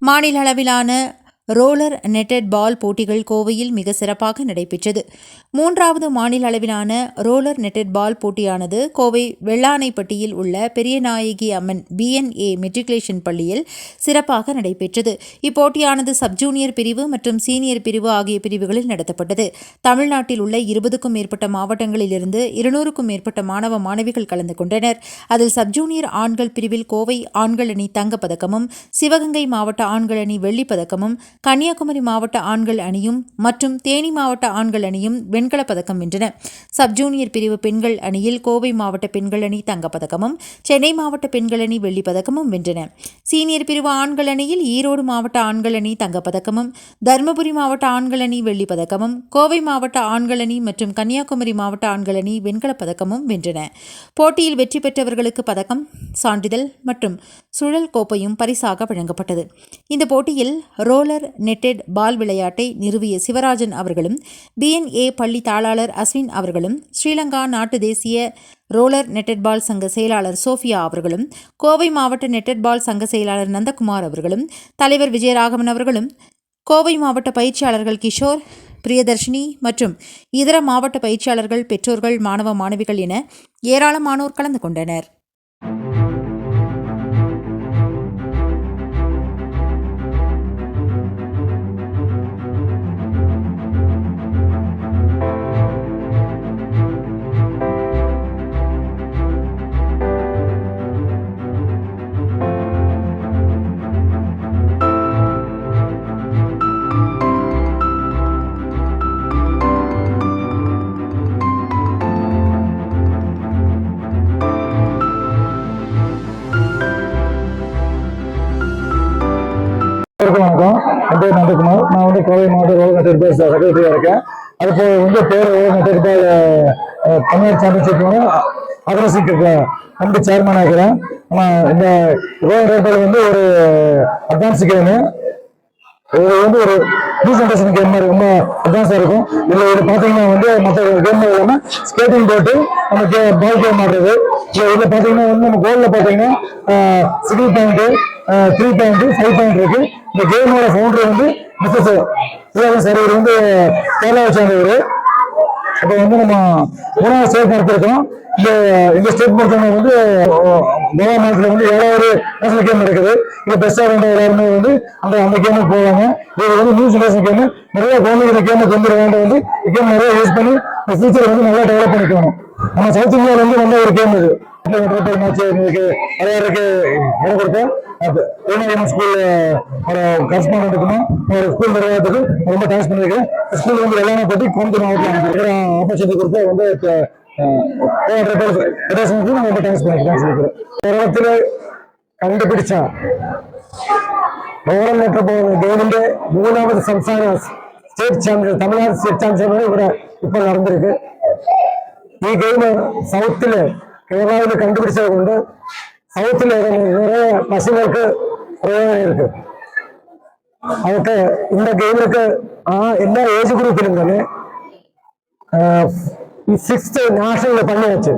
மாநில அளவிலான roller netted பால் போட்டிகள் கோவையில் மிக சிறப்பாக நடைபெற்றது. 3வது மாநில அளவிலான ரோலர் நெட்டட் பால் போட்டியானது கோவை வெள்ளானைப்பட்டியில் உள்ள பெரியநாயகி அம்மன் BNA மெட்ரிகுலேஷன் பள்ளியில் சிறப்பாக நடைபெற்றது. இப்போட்டியானது சப்ஜூனியர் பிரிவு மற்றும் சீனியர் பிரிவு ஆகிய பிரிவுகளில் நடத்தப்பட்டது. தமிழ்நாட்டில் உள்ள 20க்கும் மேற்பட்ட மாவட்டங்களிலிருந்து 200க்கும் மேற்பட்ட மாணவ மாணவிகள் கலந்து கொண்டனர். அதில் சப்ஜூனியர் ஆண்கள் பிரிவில் கோவை ஆண்கள் அணி தங்கப்பதக்கமும், சிவகங்கை மாவட்ட ஆண்கள் அணி வெள்ளிப்பதக்கமும், கன்னியாகுமரி மாவட்ட ஆண்கள் அணியும் மற்றும் தேனி மாவட்ட ஆண்கள் அணியும் வெண்கலப் பதக்கம் வென்றன. சப்ஜூனியர் பிரிவு பெண்கள் அணியில் கோவை மாவட்ட பெண்கள் அணி தங்கப்பதக்கமும், சென்னை மாவட்ட பெண்கள் அணி வெள்ளிப்பதக்கமும் வென்றன. சீனியர் பிரிவு ஆண்கள் அணியில் ஈரோடு மாவட்ட ஆண்கள் அணி தங்கப்பதக்கமும், தருமபுரி மாவட்ட ஆண்கள் அணி வெள்ளிப்பதக்கமும், கோவை மாவட்ட ஆண்கள் அணி மற்றும் கன்னியாகுமரி மாவட்ட ஆண்கள் அணி வெண்கலப் பதக்கமும் வென்றன. போட்டியில் வெற்றி பெற்றவர்களுக்கு பதக்கம், சான்றிதழ் மற்றும் சுழல் கோப்பையும் பரிசாக வழங்கப்பட்டது. இந்த போட்டியில் ரோலர் நெட்டட் பால் விளையாட்டை நிறுவிய சிவராஜன் அவர்களும், BNA பள்ளி தாளாளர் அஸ்வின் அவர்களும், ஸ்ரீலங்கா நாட்டு தேசிய ரோலர் நெட்டட் பால் சங்க செயலாளர் சோஃபியா அவர்களும், கோவை மாவட்ட நெட்டட் பால் சங்க செயலாளர் நந்தகுமார் அவர்களும், தலைவர் விஜயராகவன் அவர்களும், கோவை மாவட்ட பயிற்சியாளர்கள் கிஷோர், பிரியதர்ஷினி மற்றும் இதர மாவட்ட பயிற்சியாளர்கள், பெற்றோர்கள், மாணவ மாணவிகள் என ஏராளமானோர் கலந்து கொண்டனர். வணக்கம். என் பேர் நந்தகுமார். நான் கோவை மாவட்ட ரோலர் நெட்டட் பால் செக்ரட்டரியா இருக்கேன். அது போக பேர் ரோலர் நெட்டட் பால் தமிழ்நாடு சாம்பியன்ஷிப் ஆர்கனைசிங் கமிட்டி சேர்மனாக இருக்கிறேன். இந்த ரோலர் நெட்டட் பால் ஒரு அட்வான்ஸ் கேமு. இது ஒரு நியூ ஜென்ரேஷன் கேம் மாதிரி ரொம்ப அட்வான்ஸாக இருக்கும். இதில் பார்த்தீங்கன்னா மற்ற கேம் இல்லாமல் ஸ்கேட்டிங் போட்டு நம்ம பால் கேம் ஆடுறது. இதில் பார்த்தீங்கன்னா நம்ம கோலில் பார்த்தீங்கன்னா 6 பாயிண்ட், 3 பாயிண்ட், 5 பாயிண்ட் இருக்கு. இந்த கேமோட ஃபவுண்டர் மிஸ்ஸஸ் சிவராஜன் சார். இவர் கேரளாவை சேர்ந்தவர். இப்போ நம்ம 3வது ஸ்டேட் நடத்திருக்கோம். இந்த ஸ்டேட் பொறுத்தவங்க கோவா மாநிலத்தில் 7வது நேஷனல் கேம் நடக்குது. இது பெஸ்டா எல்லாருமே அந்த கேமுக்கு போவாங்க. இது நியூ ஜெனரேஷன் கேமு. நிறைய குழந்தைங்க இந்த கேமை கொண்டு வந்து கேம் நிறைய யூஸ் பண்ணி ஃபியூச்சர் நல்லா டெவலப் பண்ணிக்கணும். நம்ம சவுத் இந்தியாவில வந்த ஒரு கேம் இது. மேட்ச் விளையாடுறதுக்கு இடம் கொடுத்தேன். ஸ்கூல் கரஸ்பாண்டன்ட்டுக்கும் ஒரு ஸ்கூல் நிர்வாகத்துக்கு ரொம்ப தேங்க்ஸ் பண்ணிருக்கேன். ஸ்கூல் எல்லாமே பற்றி கோயம்புத்தூர் மாவட்டத்தில் ஆப்பர்ச்சுனிட்டி கொடுத்து ரொம்ப தேங்க்ஸ் பண்ணிக்கிறேன். കേരളത്തില് കണ്ടുപിടിച്ച റോളർ നെറ്റഡ് ബോൾ ഗെയിമിന്റെ 3வது സംസ്ഥാന state champion Tamil Nadu state champion ഇവിടെ ഇപ്പോൾ നടന്നിருக்கு. ഈ ഗെയിം സൗത്തില് കേരളത്തിൽ കണ്ടുപിടിച്ചത് കൊണ്ട് സൗത്തില് நிறைய பசங்களுக்கு பிரயோஜனம் இருக்கு. அவருக்கு இந்த கேமுக்கு எல்லா ஏஜ் குரூப்பிலும் തന്നെ 6th നാഷണൽ பண்ணியாச்சு.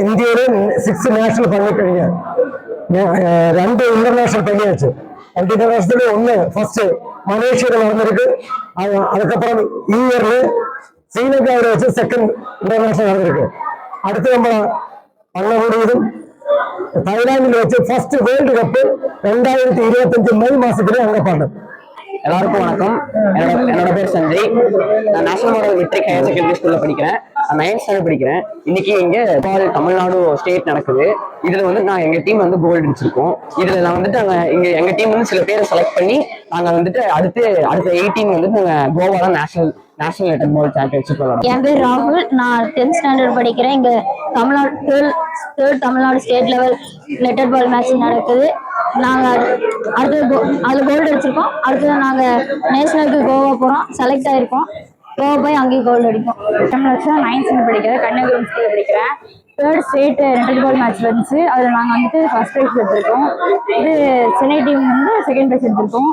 ഇന്ത്യയില് 6th നാഷണൽ பண்ணிக்கഴിഞ്ഞ 2 ഇന്റർനാഷണൽ பண்ணியாச்சு. 2 ഇന്റർനാഷണൽ ഒന്ന് ഫസ്റ്റ് മലേഷ്യയിൽ നടന്നിருக்கு. அதுக்கப்புறம் ഈ ഇയറില് ശ്രീലങ്കയിൽ വെച്ച് 2nd ഇന്റർനാഷണൽ നടന്നിருக்கு. അടുത്ത് നമ്മൾ പള്ളകൂടിയതും தாய்லாந்தில் வச்சு ஃபர்ஸ்ட் வேர்ல்டு கப் 2025 மே மாசத்துல அங்க பண்ணோம். எல்லாருக்கும் வணக்கம். என்னோட பேர் சஞ்சய். நான் national model matric higher secondary ஸ்கூல்ல படிக்கிறேன். நான் 9th ஸ்டாண்டர்ட் படிக்கிறேன். இன்னைக்கு இங்க தமிழ்நாடு ஸ்டேட் நடக்குது. இதுல நான் எங்க டீம் கோல்டு அடிச்சிருக்கோம். இதுல நான் நாங்க எங்க டீம் சில பேரை செலக்ட் பண்ணி நாங்க அடுத்த 18 நாங்க கோவால நேஷனல் நெட்டட் பால் சாம்பியன்ஷிப் விளையாடுறோம். என் பேர் ராகுல். நான் 10th ஸ்டாண்டர்ட் படிக்கிறேன். இங்க third Tamil Nadu state level netted ball match நடக்குது. நாங்க அடுத்து அதுல கோல்டு அடிச்சிருக்கோம். அடுத்தது நாங்க நேஷனலுக்கு கோவா போறோம். செலக்ட் ஆயிருக்கோம். கோவா போய் அங்கேயும் கோல்டு அடிப்போம். 9th ஸ்டாண்டர்ட் படிக்கிறேன். கன்னியாகுமரி ஸ்கூல்ல படிக்கிறேன். 3rd state netted ball match வந்துச்சு. அதில் நாங்கள் ஃபர்ஸ்ட் ப்ரைஸ் எடுத்திருக்கோம். இது சென்னை டீம் 2nd ப்ரைஸ் எடுத்திருக்கோம்.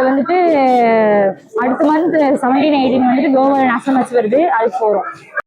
இதில் அடுத்த மந்த் 17, 18 கோவா நேஷனல் மேட்ச் வருது. அதுக்கு போகிறோம்.